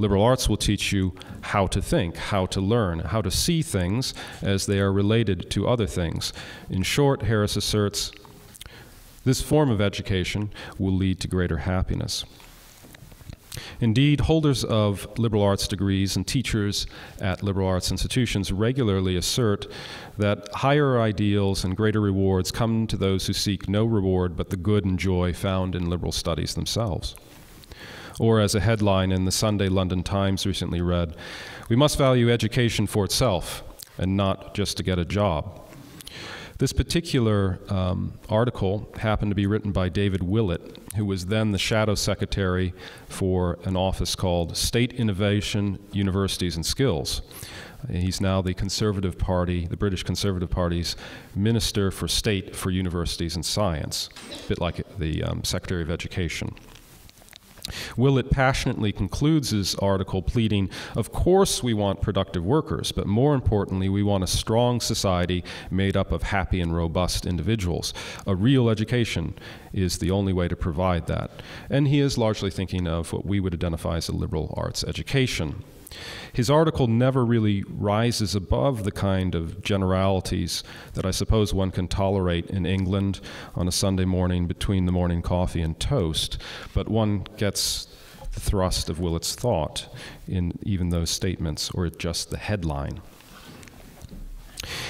Liberal arts will teach you how to think, how to learn, how to see things as they are related to other things. In short, Harris asserts, this form of education will lead to greater happiness. Indeed, holders of liberal arts degrees and teachers at liberal arts institutions regularly assert that higher ideals and greater rewards come to those who seek no reward but the good and joy found in liberal studies themselves. Or as a headline in the Sunday London Times recently read, "We must value education for itself and not just to get a job." This particular article happened to be written by David Willett, who was then the shadow secretary for an office called State Innovation, Universities and Skills. He's now the Conservative Party, the British Conservative Party's Minister for State for Universities and Science, a bit like the Secretary of Education. Willett passionately concludes his article pleading, of course we want productive workers, but more importantly, we want a strong society made up of happy and robust individuals. A real education is the only way to provide that. And he is largely thinking of what we would identify as a liberal arts education. His article never really rises above the kind of generalities that I suppose one can tolerate in England on a Sunday morning between the morning coffee and toast, but one gets the thrust of Willett's thought in even those statements, or just the headline.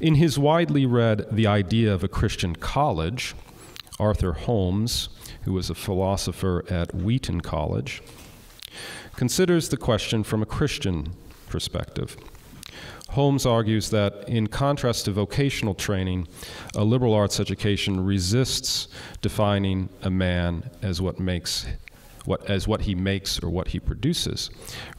In his widely read The Idea of a Christian College, Arthur Holmes, who was a philosopher at Wheaton College, considers the question from a Christian perspective. Holmes argues that, in contrast to vocational training, a liberal arts education resists defining a man as what he makes or what he produces.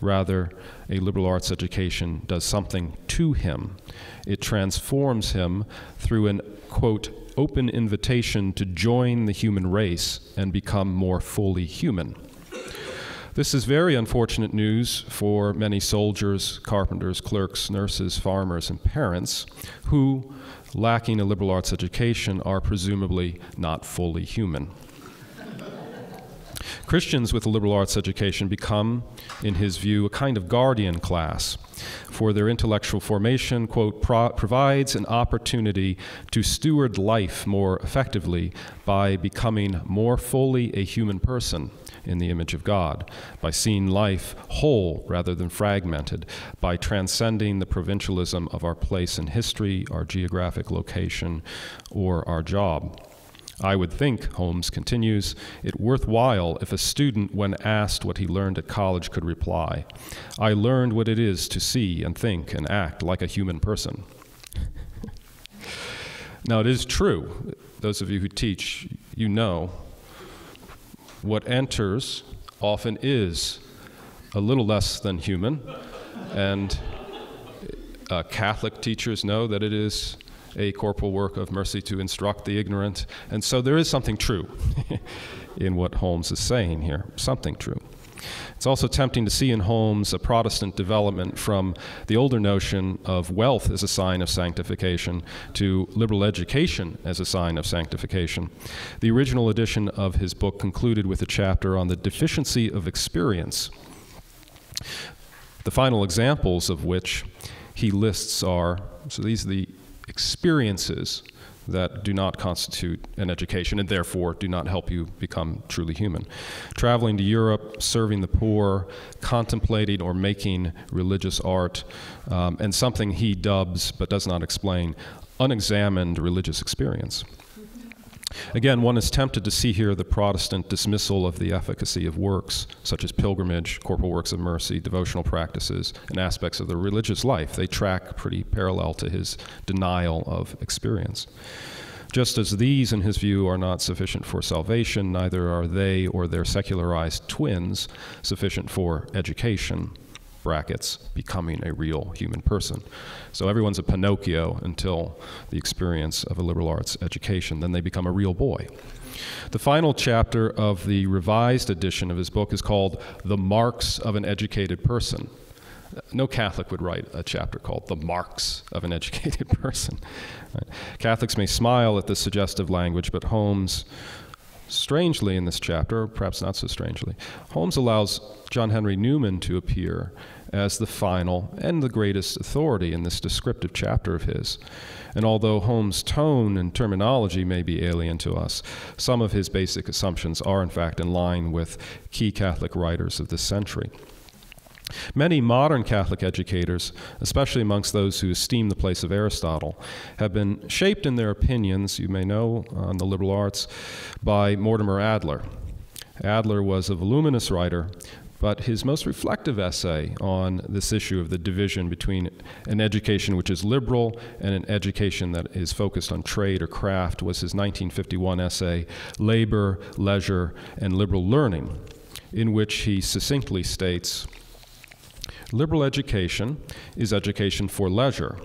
Rather, a liberal arts education does something to him. It transforms him through an, quote, open invitation to join the human race and become more fully human. This is very unfortunate news for many soldiers, carpenters, clerks, nurses, farmers, and parents who, lacking a liberal arts education, are presumably not fully human. Christians with a liberal arts education become, in his view, a kind of guardian class. For their intellectual formation, quote, provides an opportunity to steward life more effectively by becoming more fully a human person in the image of God, by seeing life whole rather than fragmented, by transcending the provincialism of our place in history, our geographic location, or our job. I would think, Holmes continues, it worthwhile if a student, when asked what he learned at college, could reply, I learned what it is to see and think and act like a human person. Now, it is true, those of you who teach, you know, what enters often is a little less than human, and Catholic teachers know that it is a corporal work of mercy to instruct the ignorant, and so there is something true in what Holmes is saying here, something true. It's also tempting to see in Holmes a Protestant development from the older notion of wealth as a sign of sanctification to liberal education as a sign of sanctification. The original edition of his book concluded with a chapter on the deficiency of experience, the final examples of which he lists are, so these are the experiences that do not constitute an education and therefore do not help you become truly human. Traveling to Europe, serving the poor, contemplating or making religious art, and something he dubs but does not explain, unexamined religious experience. Again, one is tempted to see here the Protestant dismissal of the efficacy of works, such as pilgrimage, corporal works of mercy, devotional practices, and aspects of the religious life. They track pretty parallel to his denial of experience. Just as these, in his view, are not sufficient for salvation, neither are they or their secularized twins sufficient for education, brackets, becoming a real human person. So everyone's a Pinocchio until the experience of a liberal arts education. Then they become a real boy. The final chapter of the revised edition of his book is called The Marks of an Educated Person. No Catholic would write a chapter called The Marks of an Educated Person. Right? Catholics may smile at this suggestive language, but Holmes Strangely in this chapter, or perhaps not so strangely, Holmes allows John Henry Newman to appear as the final and the greatest authority in this descriptive chapter of his. And although Holmes' tone and terminology may be alien to us, some of his basic assumptions are in fact in line with key Catholic writers of this century. Many modern Catholic educators, especially amongst those who esteem the place of Aristotle, have been shaped in their opinions, you may know, on the liberal arts, by Mortimer Adler. Adler was a voluminous writer, but his most reflective essay on this issue of the division between an education which is liberal and an education that is focused on trade or craft was his 1951 essay, Labor, Leisure, and Liberal Learning, in which he succinctly states, liberal education is education for leisure.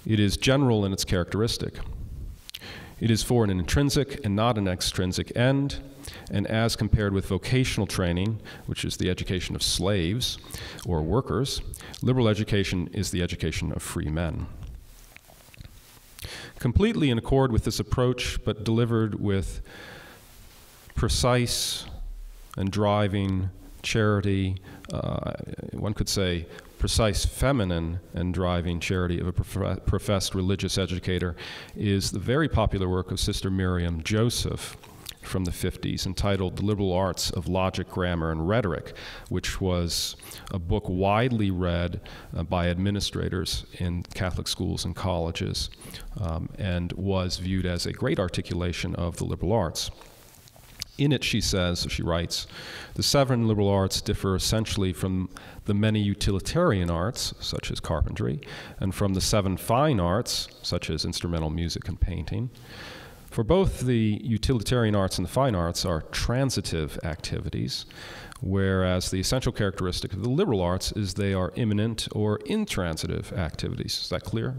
It is general in its characteristic. It is for an intrinsic and not an extrinsic end, and as compared with vocational training, which is the education of slaves or workers, liberal education is the education of free men. Completely in accord with this approach, but delivered with precise and driving charity, one could say precise feminine and driving charity of a professed religious educator, is the very popular work of Sister Miriam Joseph from the 50s entitled The Liberal Arts of Logic, Grammar, and Rhetoric, which was a book widely read by administrators in Catholic schools and colleges and was viewed as a great articulation of the liberal arts. In it, she says, she writes, the 7 liberal arts differ essentially from the many utilitarian arts, such as carpentry, and from the 7 fine arts, such as instrumental music and painting. For both the utilitarian arts and the fine arts are transitive activities, whereas the essential characteristic of the liberal arts is they are immanent or intransitive activities. Is that clear?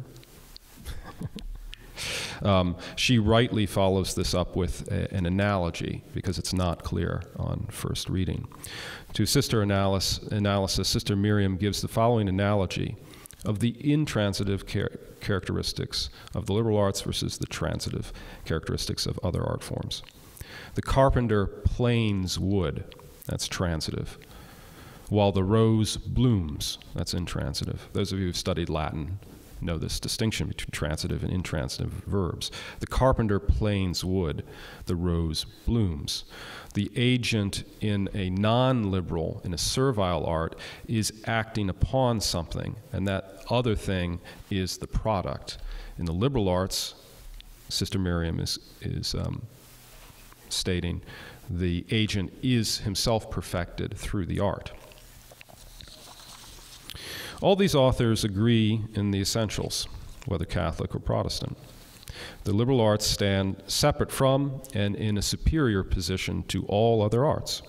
She rightly follows this up with an analogy because it's not clear on first reading. To sister analysis, Sister Miriam gives the following analogy of the intransitive characteristics of the liberal arts versus the transitive characteristics of other art forms. The carpenter planes wood, that's transitive, while the rose blooms, that's intransitive. Those of you who've studied Latin know this distinction between transitive and intransitive verbs. The carpenter planes wood, the rose blooms. The agent in a non-liberal, in a servile art, is acting upon something, and that other thing is the product. In the liberal arts, Sister Miriam is stating the agent is himself perfected through the art. All these authors agree in the essentials, whether Catholic or Protestant. The liberal arts stand separate from and in a superior position to all other arts.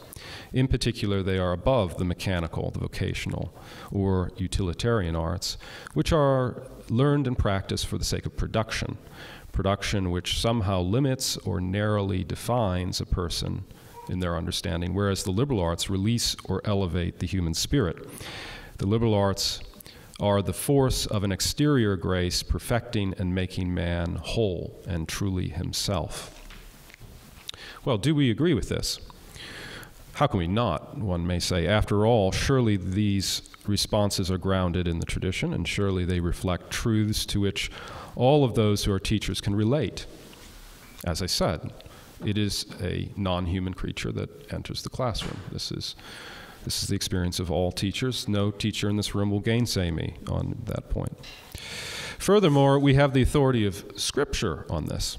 In particular, they are above the mechanical, the vocational, or utilitarian arts, which are learned and practiced for the sake of production, production which somehow limits or narrowly defines a person in their understanding, whereas the liberal arts release or elevate the human spirit. The liberal arts are the force of an exterior grace perfecting and making man whole and truly himself. Well, do we agree with this? How can we not, one may say? After all, surely these responses are grounded in the tradition, and surely they reflect truths to which all of those who are teachers can relate. As I said, it is a non-human creature that enters the classroom. This is the experience of all teachers. No teacher in this room will gainsay me on that point. Furthermore, we have the authority of Scripture on this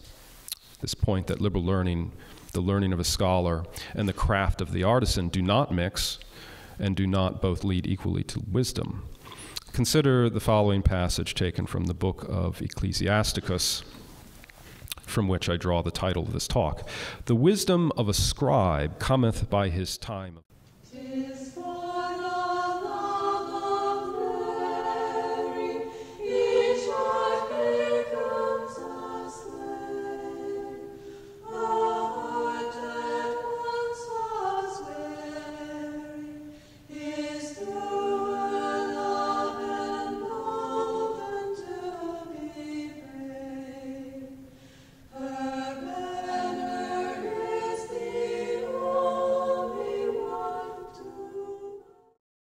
point that liberal learning, the learning of a scholar, and the craft of the artisan do not mix and do not both lead equally to wisdom. Consider the following passage taken from the Book of Ecclesiasticus, from which I draw the title of this talk. The wisdom of a scribe cometh by his time.